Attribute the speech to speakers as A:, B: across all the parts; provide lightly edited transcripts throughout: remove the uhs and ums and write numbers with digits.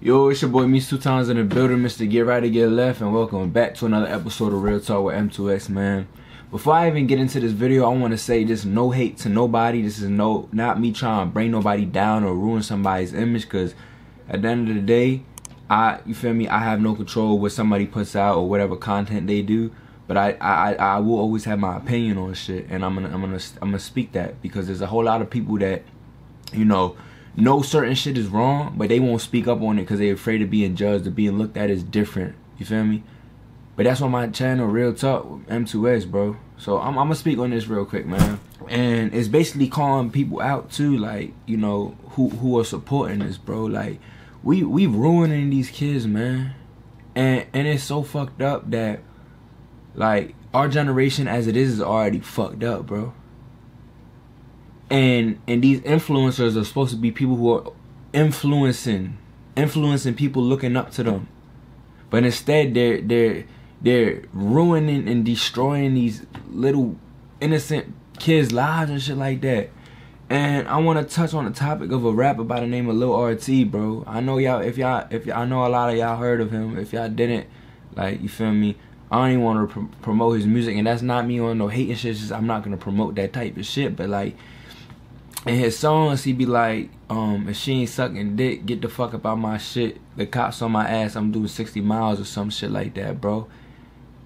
A: Yo, it's your boy Meets 2 Times in the building, Mr. Get Right to Get Left, and welcome back to another episode of Real Talk with M2X, man. Before I even get into this video, I want to say this: no hate to nobody. This is not me trying to bring nobody down or ruin somebody's image, because at the end of the day, you feel me, I have no control what somebody puts out or whatever content they do. But I will always have my opinion on shit, and I'm gonna speak that, because there's a whole lot of people that, you know certain shit is wrong, but they won't speak up on it because they're afraid of being judged or being looked at as different. You feel me? But that's on my channel, Real Talk with M2X, bro. So I'm gonna speak on this real quick, man. And it's basically calling people out too, like, you know, who are supporting this, bro. Like, we ruining these kids, man. And it's so fucked up that, like, our generation as it is already fucked up, bro. And these influencers are supposed to be people who are influencing people, looking up to them. But instead they're ruining and destroying these little innocent kids' lives and shit like that. And I want to touch on the topic of a rapper by the name of lilrt, bro. I know y'all, if I know a lot of y'all heard of him. If y'all didn't, like, you feel me, I don't even want to promote his music, and that's not me on no hating shit. It's just I'm not gonna promote that type of shit. But like, in his songs, he be like, if she ain't sucking dick, get the fuck up out my shit. The cops on my ass, I'm doing 60 miles or some shit like that, bro.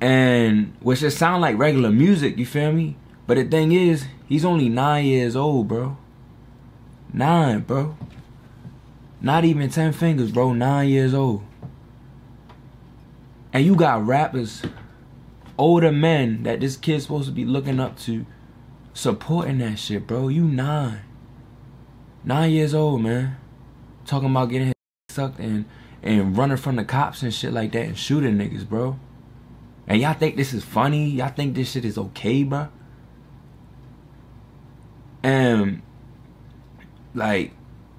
A: And which just sound like regular music, you feel me? But the thing is, he's only 9 years old, bro. 9, bro. Not even 10 fingers, bro. 9 years old. And you got rappers, older men that this kid's supposed to be looking up to, supporting that shit, bro. You 9 years old, man. Talking about getting his sucked and running from the cops and shit like that and shooting niggas, bro. And y'all think this is funny? Y'all think this shit is okay, bro? And like,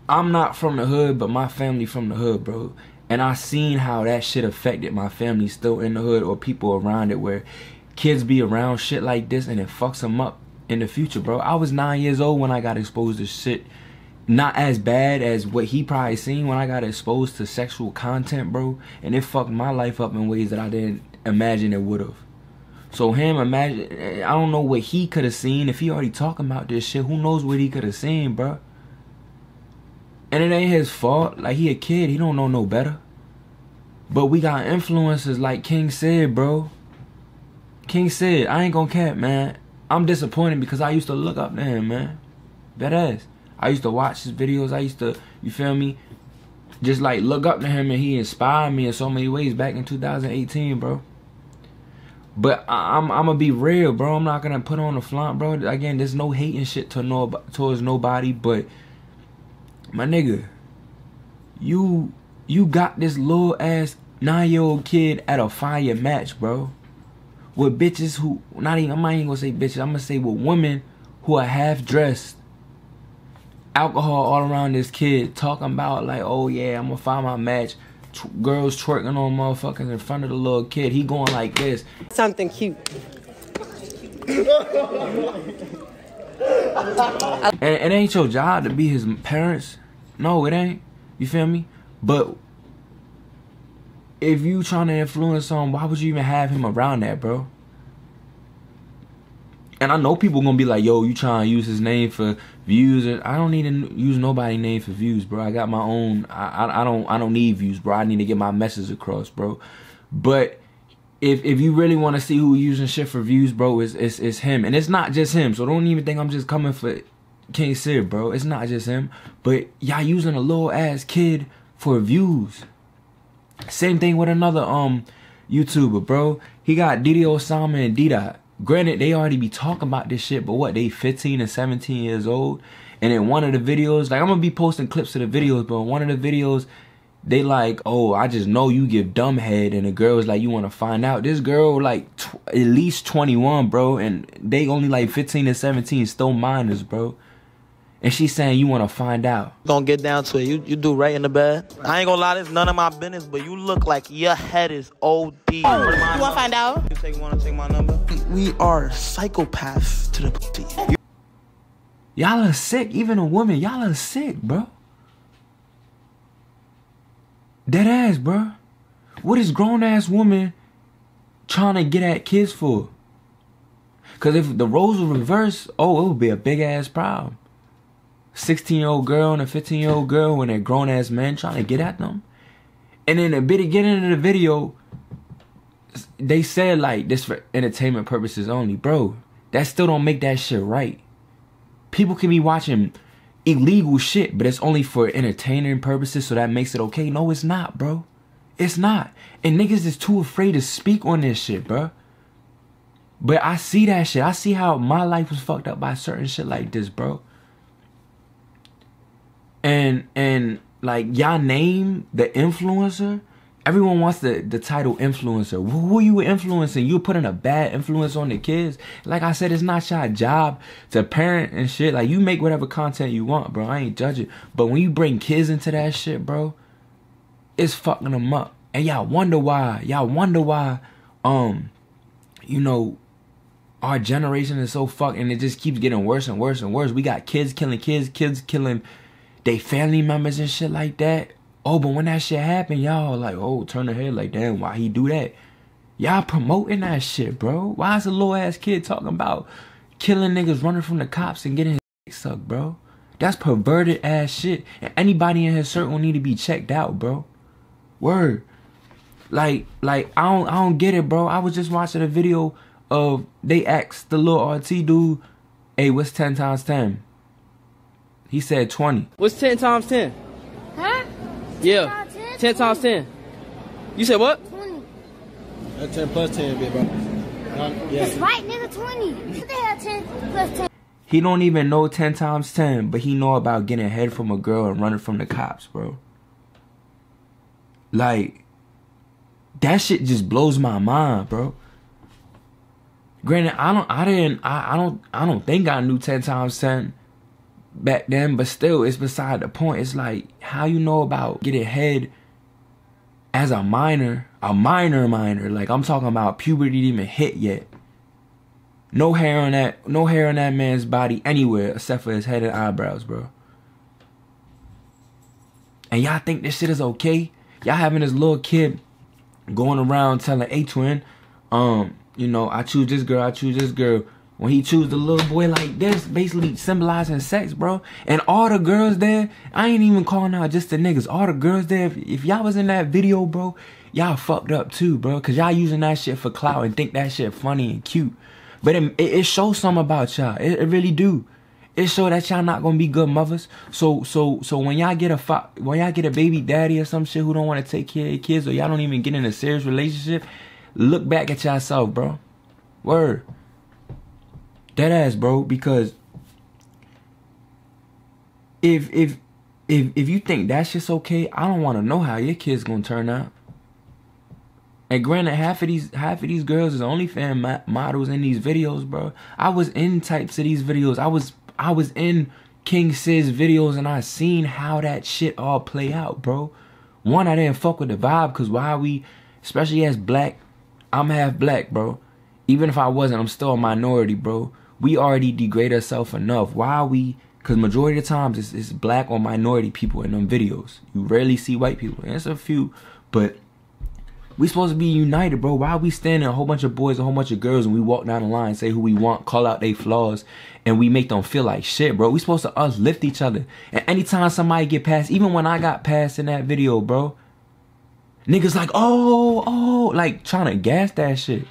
A: I'm not from the hood, but my family from the hood, bro. And I seen how that shit affected my family still in the hood, or people around it, where kids be around shit like this and it fucks them up in the future, bro. I was 9 years old when I got exposed to shit not as bad as what he probably seen when I got exposed to sexual content, bro. And it fucked my life up in ways that I didn't imagine it would have. So him, imagine, I don't know what he could have seen. If he already talking about this shit, who knows what he could have seen, bro. And it ain't his fault. Like, he a kid, he don't know no better. But we got influencers like King Sid, bro. King Sid, I ain't gonna cap, man. I'm disappointed because I used to look up to him, man. Deadass. I used to watch his videos. I used to, you feel me, just like look up to him, and he inspired me in so many ways back in 2018, bro. But I'm gonna be real, bro. I'm not gonna put on a flaunt, bro. Again, there's no hating shit towards nobody, but my nigga, you got this little ass 9-year-old kid at a fire match, bro. With bitches who, I'm not even gonna say bitches, I'm gonna say with women who are half dressed, alcohol all around this kid, talking about like, oh yeah, I'm gonna find my match. Girls twerking on motherfuckers in front of the little kid. He going like this.
B: Something cute.
A: And it ain't your job to be his parents. No, it ain't. You feel me? But if you trying to influence someone, why would you even have him around that, bro? And I know people gonna be like, yo, you trying to use his name for views. I don't need to use nobody's name for views, bro. I got my own. I don't need views, bro. I need to get my message across, bro. But if you really want to see who using shit for views, bro, it's him. And it's not just him. So don't even think I'm just coming for King Sid, bro. It's not just him. But y'all using a little ass kid for views. Same thing with another YouTuber, bro. He got Diddy Osama and D-Dot. Granted, they already be talking about this shit, but what, they 15 and 17 years old? And in one of the videos, like, I'm gonna be posting clips of the videos, but in one of the videos, they like, oh, I just know you give dumb head, and the girl was like, you want to find out? This girl, like, at least 21, bro, and they only like 15 and 17, still minors, bro. And she's saying, you want to find out.
C: Gonna get down to it. You do right in the bed. I ain't gonna lie, this none of my business, but you look like your head is OD. You
B: wanna find out?
C: You wanna take my number? We are psychopaths to the pussy.
A: Y'all are sick. Even a woman, y'all are sick, bro. Dead ass, bro. What is grown ass woman trying to get at kids for? Cause if the roles were reversed, oh, it would be a big ass problem. 16-year-old girl and a 15-year-old girl and a grown ass man trying to get at them. And then a bit of getting into the video, they said like this for entertainment purposes only. Bro, that still don't make that shit right. People can be watching illegal shit, but it's only for entertainment purposes, so that makes it okay. No, it's not, bro. It's not. And niggas is too afraid to speak on this shit, bro. But I see that shit. I see how my life was fucked up by certain shit like this, bro. And like, y'all name the influencer. Everyone wants the title influencer. Who are you influencing? You putting a bad influence on the kids? Like I said, it's not your job to parent and shit. Like, you make whatever content you want, bro. I ain't judging. But when you bring kids into that shit, bro, it's fucking them up. And y'all wonder why. You know, our generation is so fucked, and it just keeps getting worse and worse and worse. We got kids killing they family members and shit like that. Oh, but when that shit happen, y'all like, oh, turn the head like, damn, why he do that? Y'all promoting that shit, bro. Why is a little ass kid talking about killing niggas, running from the cops and getting his dick sucked, bro? That's perverted ass shit. And anybody in his circle need to be checked out, bro. Word. Like I don't get it, bro. I was just watching a video of, they asked the little RT dude, hey, what's 10 times 10? He said 20.
D: What's 10 times 10?
E: Huh?
D: Yeah. 10 times 10. You said what?
E: 20.
F: That's 10 plus 10, big bro. Yeah.
E: That's right, nigga, 20. What the hell, 10 plus 10?
A: He don't even know 10 times 10, but he know about getting head from a girl and running from the cops, bro. Like, that shit just blows my mind, bro. Granted, I don't think I knew 10 times 10 back then, but still, it's beside the point. It's like, how you know about getting head as a minor. Like, I'm talking about puberty didn't even hit yet. No hair on that man's body anywhere except for his head and eyebrows, bro. And y'all think this shit is okay? Y'all having this little kid going around telling A-Twin, you know, I choose this girl. When he choose the little boy like this, basically symbolizing sex, bro. And all the girls there, I ain't even calling out just the niggas. All the girls there, if y'all was in that video, bro, y'all fucked up too, bro. Cause y'all using that shit for clout and think that shit funny and cute. But it shows something about y'all. It really do. It show that y'all not gonna be good mothers. So when y'all get a baby daddy or some shit who don't want to take care of your kids, or y'all don't even get in a serious relationship, look back at yourself, bro. Word. Dead ass, bro, because if you think that shit's okay, I don't want to know how your kid's gonna turn out. And granted, half of these girls is OnlyFans models in these videos, bro. I was in types of these videos. I was in King Sid's videos, and I seen how that shit all play out, bro. One, I didn't fuck with the vibe, cause why we, especially as black, I'm half black, bro. Even if I wasn't, I'm still a minority, bro. We already degrade ourselves enough. Why are we? Because majority of the times it's black or minority people in them videos. You rarely see white people. And it's a few, but we supposed to be united, bro. Why are we standing a whole bunch of boys, a whole bunch of girls, and we walk down the line, say who we want, call out their flaws, and we make them feel like shit, bro? We supposed to uplift each other. And anytime somebody get past, even when I got past in that video, bro, niggas like, oh, like trying to gas that shit.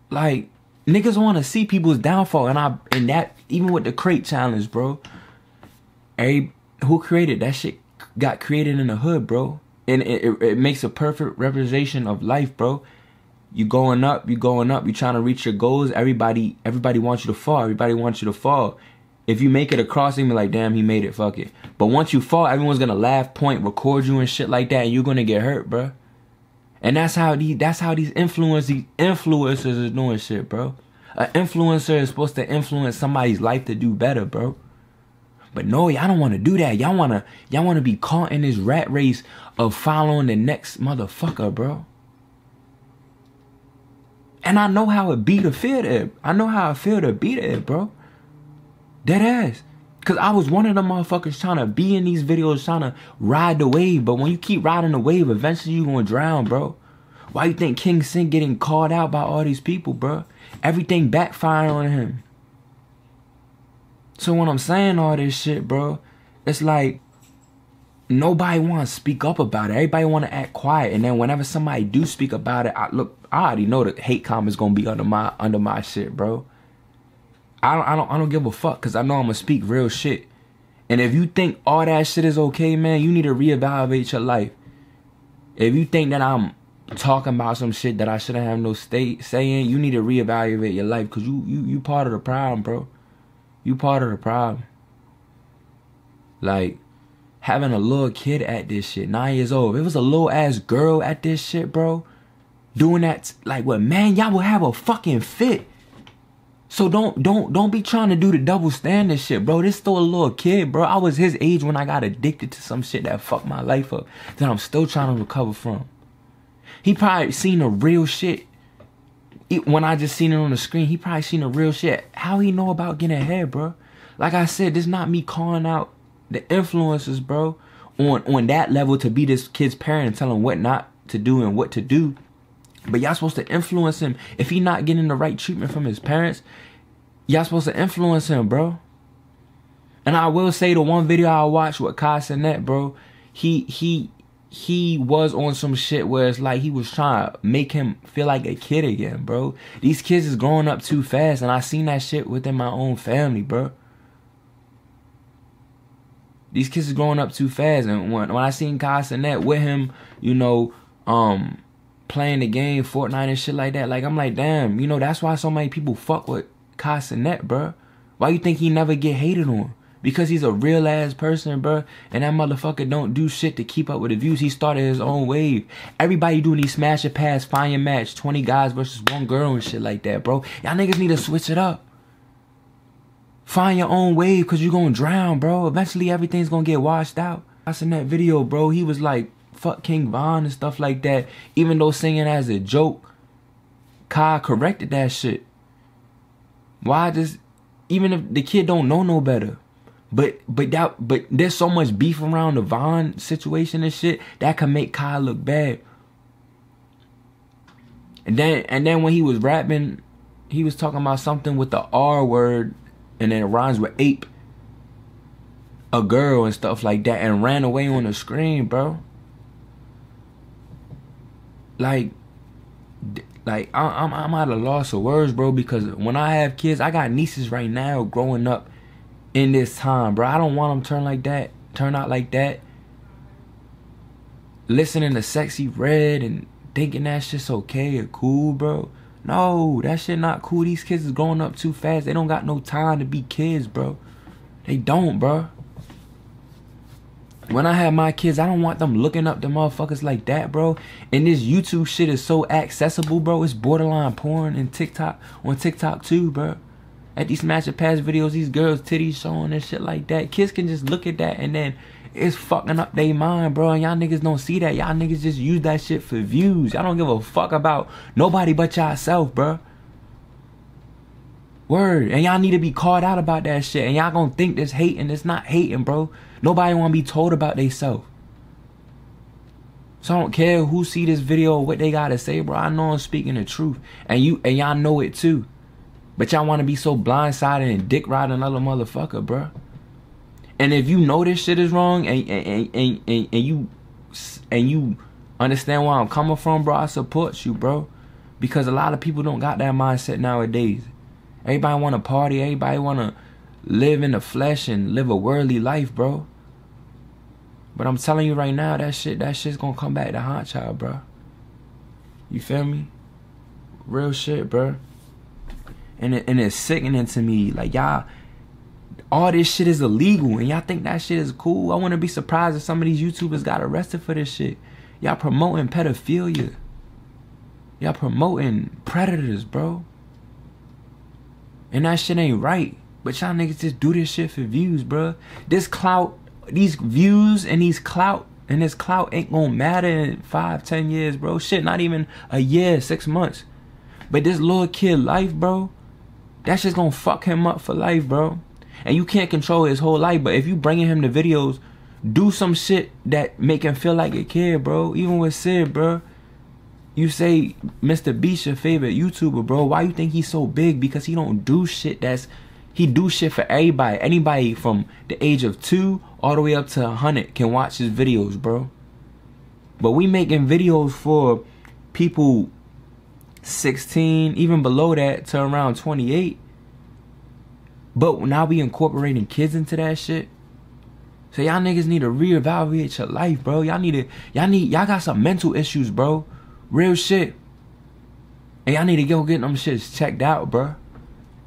A: Like, niggas want to see people's downfall, and that even with the crate challenge, bro. Who created that shit? Got created in the hood, bro, and it makes a perfect representation of life, bro. You going up, you trying to reach your goals. Everybody wants you to fall. If you make it across, they be like, damn, he made it, fuck it. But once you fall, everyone's gonna laugh, point, record you and shit like that, and you're gonna get hurt, bro. And that's how these influencers is doing shit, bro. An influencer is supposed to influence somebody's life to do better, bro. But no, y'all don't want to do that. Y'all wanna be caught in this rat race of following the next motherfucker, bro. And I know how it be to feel that. I know how I feel to be there, bro. Dead ass. Cause I was one of them motherfuckers trying to be in these videos, trying to ride the wave. But when you keep riding the wave, eventually you gonna drown, bro. Why you think King Sin getting called out by all these people, bro? Everything backfiring on him. So when I'm saying all this shit, bro, it's like nobody want to speak up about it. Everybody want to act quiet. And then whenever somebody do speak about it, I already know the hate comments gonna be under my shit, bro. I don't give a fuck, because I know I'm gonna speak real shit. And if you think all that shit is okay, man, you need to reevaluate your life. If you think that I'm talking about some shit that I shouldn't have no say in, you need to reevaluate your life, because you part of the problem, bro. You part of the problem. Like, having a little kid at this shit, 9 years old. If it was a little ass girl at this shit, bro, doing that, like, what, man, y'all will have a fucking fit. So don't be trying to do the double standard shit, bro. This still a little kid, bro. I was his age when I got addicted to some shit that fucked my life up, that I'm still trying to recover from. He probably seen the real shit. When I just seen it on the screen, he probably seen the real shit. How he know about getting ahead, bro? Like I said, this not me calling out the influencers, bro, on that level to be this kid's parent and tell him what not to do and what to do. But y'all supposed to influence him. If he not getting the right treatment from his parents, y'all supposed to influence him, bro. And I will say, the one video I watched with Kai Cenat, bro, he was on some shit where it's like he was trying to make him feel like a kid again, bro. These kids is growing up too fast, and I seen that shit within my own family, bro. These kids is growing up too fast, and when I seen Kai Cenat with him, you know, playing the game, Fortnite and shit like that, like, I'm like, damn, you know, that's why so many people fuck with Kai Cenat, bro. Why you think he never get hated on? Because he's a real ass person, bro. And that motherfucker don't do shit to keep up with the views. He started his own wave. Everybody doing these smash or pass, find your match, 20 guys versus 1 girl and shit like that, bro. Y'all niggas need to switch it up. Find your own wave, because you're gonna drown, bro. Eventually everything's gonna get washed out. I seen that video, bro. He was like, fuck King Von and stuff like that. Even though singing as a joke, Kai corrected that shit. Why just, even if the kid don't know no better, but there's so much beef around the Von situation and shit that can make Kai look bad. And then when he was rapping, he was talking about something with the R word, and then it rhymes with ape, a girl and stuff like that, and ran away on the screen, bro. Like I'm at a loss of words, bro, because when I have kids, I got nieces right now growing up in this time, bro. I don't want them turn out like that, listening to Sexy Red and thinking that shit's okay or cool, bro. No, that shit not cool. These kids is growing up too fast. They don't got no time to be kids, bro. They don't, bro. When I have my kids, I don't want them looking up to motherfuckers like that, bro. And this YouTube shit is so accessible, bro. It's borderline porn and on TikTok too, bro. At these smash or pass videos, these girls titties showing and shit like that. Kids can just look at that and then it's fucking up their mind, bro. And y'all niggas don't see that. Y'all niggas just use that shit for views. Y'all don't give a fuck about nobody but y'allself, bro. Word. And y'all need to be called out about that shit. And y'all gonna think this hating. It's not hating, bro. Nobody wanna be told about theyself. So I don't care who see this video or what they gotta say, bro. I know I'm speaking the truth. And y'all know it too. But y'all wanna be so blindsided and dick riding another motherfucker, bro. And if you know this shit is wrong and you understand where I'm coming from, bro, I support you, bro. Because a lot of people don't got that mindset nowadays. Everybody want to party. Everybody want to live in the flesh and live a worldly life, bro. But I'm telling you right now, that shit's gonna come back to haunt y'all, bro. You feel me? Real shit, bro. And it's sickening to me. Like, y'all, all this shit is illegal, and y'all think that shit is cool. I wouldn't be surprised if some of these YouTubers got arrested for this shit. Y'all promoting pedophilia. Y'all promoting predators, bro. And that shit ain't right. But y'all niggas just do this shit for views, bro. This clout, these views and these clout and this clout ain't gonna matter in 5, 10 years, bro. Shit, not even a year, 6 months. But this little kid life, bro, that shit's gonna fuck him up for life, bro. And you can't control his whole life, but if you bringing him to videos, do some shit that make him feel like a kid, bro. Even with Sid, bro. You say Mr. Beast your favorite YouTuber, bro. Why you think he's so big? Because he don't do shit he do shit for everybody. Anybody from the age of 2 all the way up to 100 can watch his videos, bro. But we making videos for people 16, even below that, to around 28. But now we incorporating kids into that shit. So y'all niggas need to reevaluate your life, bro. Y'all got some mental issues, bro. Real shit. And y'all need to go get them shits checked out, bro.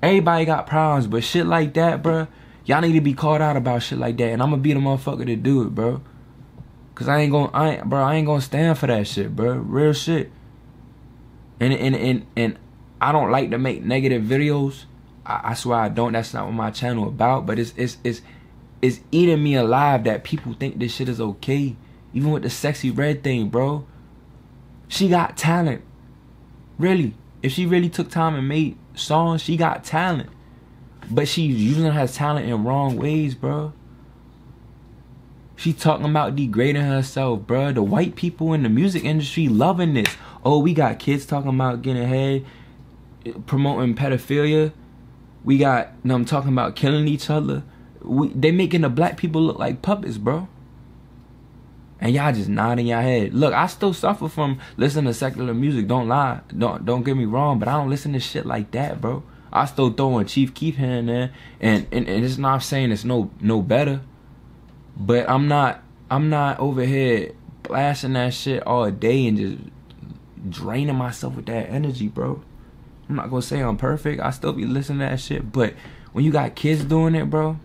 A: Everybody got problems, but shit like that, bro, y'all need to be called out about shit like that. And I'm gonna be the motherfucker to do it, bro. Cause I ain't gonna stand for that shit, bro. Real shit. And I don't like to make negative videos. I swear I don't. That's not what my channel about. But it's eating me alive that people think this shit is okay. Even with the Sexy Red thing, bro. She got talent. Really. If she really took time and made songs, she got talent. But she's using her talent in wrong ways, bro. She talking about degrading herself, bro. The white people in the music industry loving this. Oh, we got kids talking about getting ahead, promoting pedophilia. We got them talking about killing each other. They making the black people look like puppets, bro. And y'all just nodding your head. Look, I still suffer from listening to secular music. Don't lie. Don't get me wrong, but I don't listen to shit like that, bro. I still throw in Chief Keef here and there. And it's not saying it's no better. But I'm not over here blasting that shit all day and just draining myself with that energy, bro. I'm not gonna say I'm perfect. I still be listening to that shit. But when you got kids doing it, bro,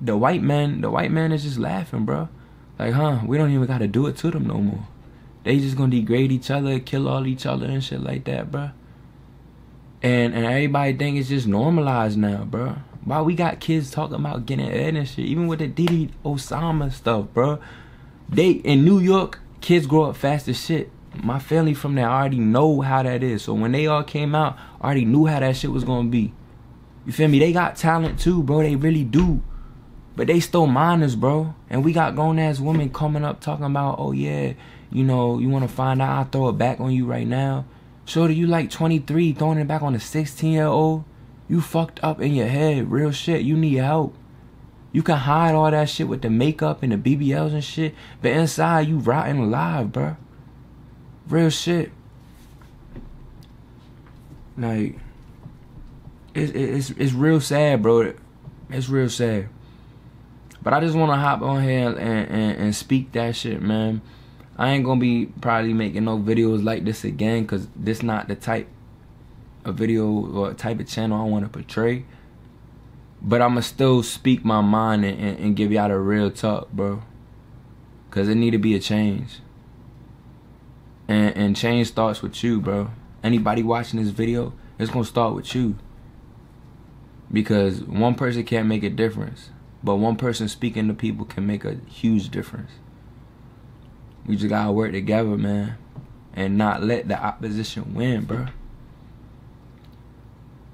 A: the white man is just laughing, bro. Like, we don't even gotta do it to them no more. They just gonna degrade each other, kill all each other and shit like that, bro. And everybody think it's just normalized now, bro. Why we got kids talking about getting ed and shit? Even with the Diddy Osama stuff, bro. In New York, kids grow up fast as shit. My family from there already know how that is. So when they all came out, I already knew how that shit was gonna be. You feel me? They got talent too, bro. They really do. But they still minors, bro. And we got grown-ass women coming up talking about, oh, yeah, you know, you want to find out, I'll throw it back on you right now. Shorty, you like 23, throwing it back on a 16-year-old? You fucked up in your head. Real shit. You need help. You can hide all that shit with the makeup and the BBLs and shit. But inside, you rotten alive, bro. Real shit. Like, it's real sad, bro. It's real sad. But I just want to hop on here and speak that shit, man. I ain't going to be probably making no videos like this again, because this not the type of video or type of channel I want to portray. But I'm going to still speak my mind and give y'all the real talk, bro. Because it need to be a change. And change starts with you, bro. Anybody watching this video, it's going to start with you. Because one person can't make a difference. But one person speaking to people can make a huge difference. We just gotta work together, man. And not let the opposition win, bro.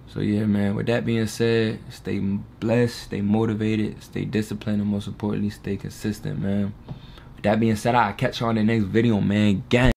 A: So yeah, man, with that being said, stay blessed, stay motivated, stay disciplined, and most importantly, stay consistent, man. With that being said, I'll catch you on the next video, man. Gang.